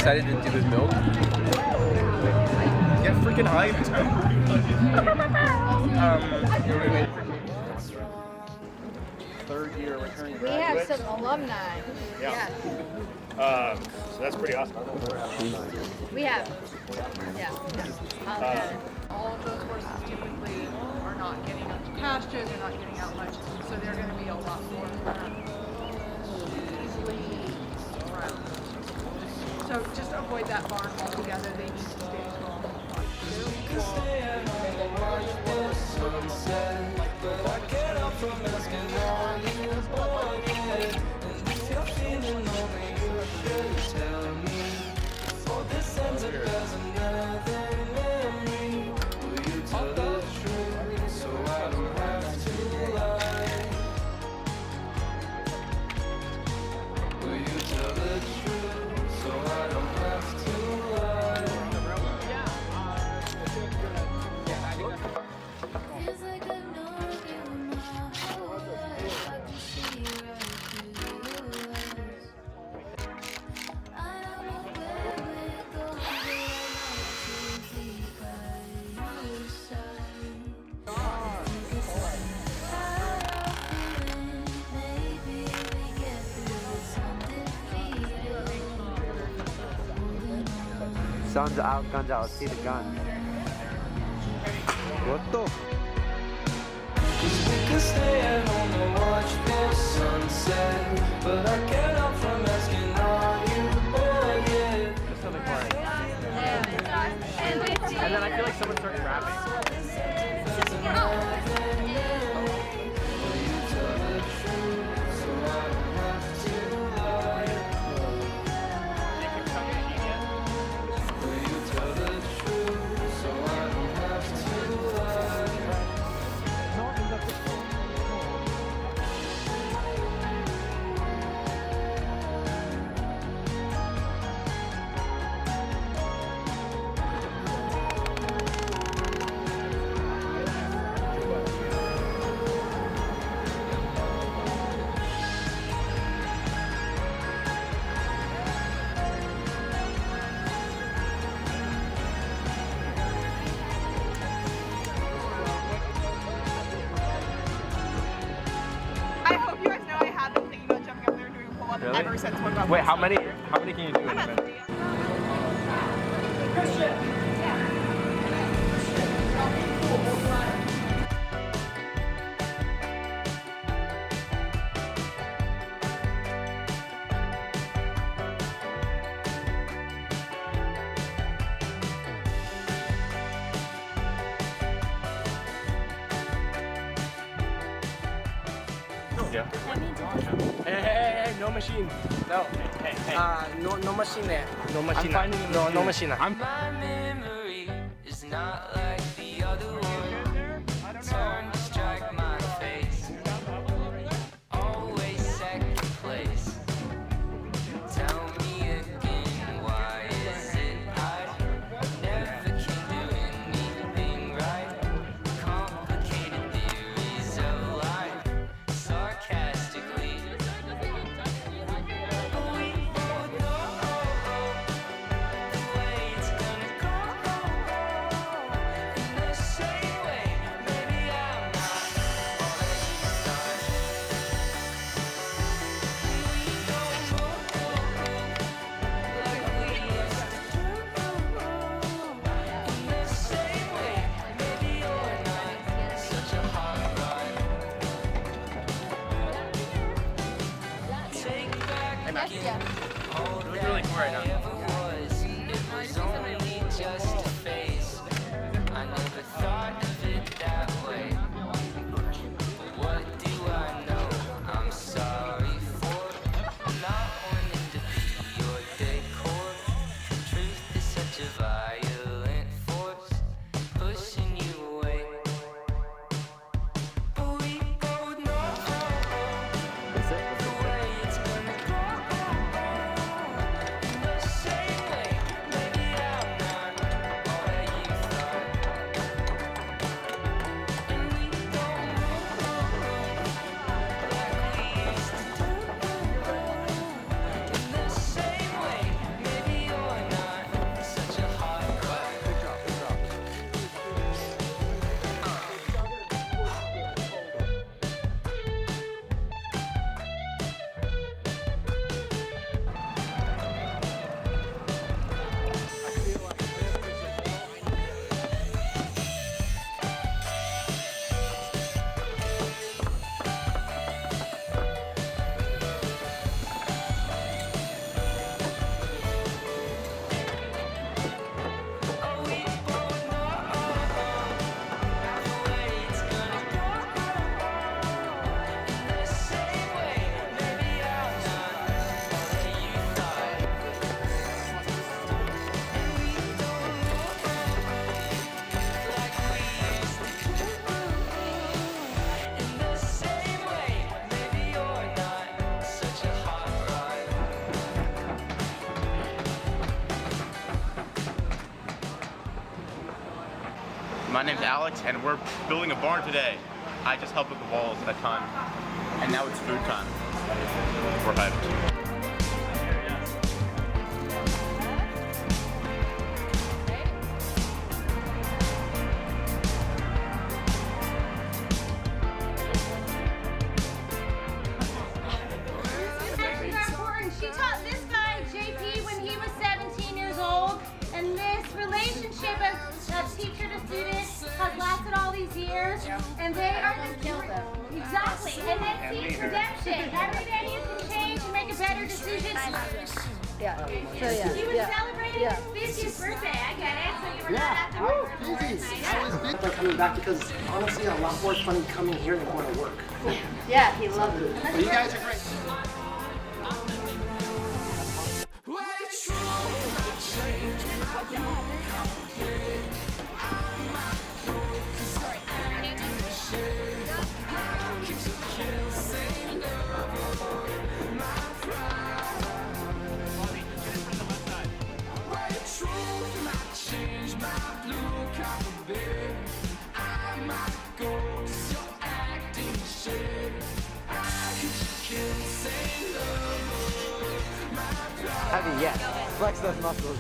excited to do this build. Get freaking high in this house. Third year returning We have graduates. some alumni. Yeah. So that's pretty awesome. We have. Yeah. All of those horses typically are not getting out to pasture, they're not getting out much, so they're going to be a lot more easily around. So just avoid that barn altogether. They need to stay home. Sun's out, guns out. See the gun. What the? We could stay at home and watch the sunset, but I can't help from asking, are you bored yet? Just another part. And then I feel like someone starts rapping. I hope you guys know I have been thinking about jumping up there and doing a pull-up ever since one got Wait, how many can you do in a minute? Yeah. Hey, no machine. No. Hey. No machine there. No machine. I'm finding No machine. My memory is not like the other one. Turn to strike my face. Always second place. Tell me again, why is it I never can do anything right? Complicated theories of life, sarcastically. We both know the way it's gonna go. My name's Alex, and we're building a barn today. I just helped with the walls a ton, and now it's food time. We're hyped. She taught this guy, JP, when he was 17 years old, and this relationship of teacher to student has lasted all these years, and they are the exactly. And then see redemption. Every day you can change and make a better decision. Yeah. So yeah. He was celebrating his 50th birthday. I get it. So you were not at the work. I was coming back because honestly, a lot more fun coming here than going to work. Yeah, he loved it. But you guys are great. Heavy, yes. Flex those muscles.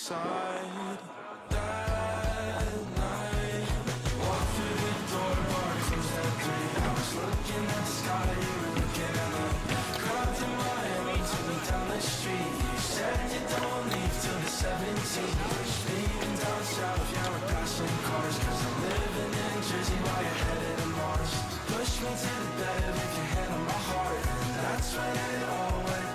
inside. That night, walk through the door, bar closed at 3. I was looking at the sky, you were looking at me. Grabbed in my hand and took me down the street. You said you don't leave till the 17th. You're speeding down south, yeah, we're passing cars. Cause I'm living in Jersey while you're headed to Mars. Push me to the bed with your hand on my heart, and that's when it all went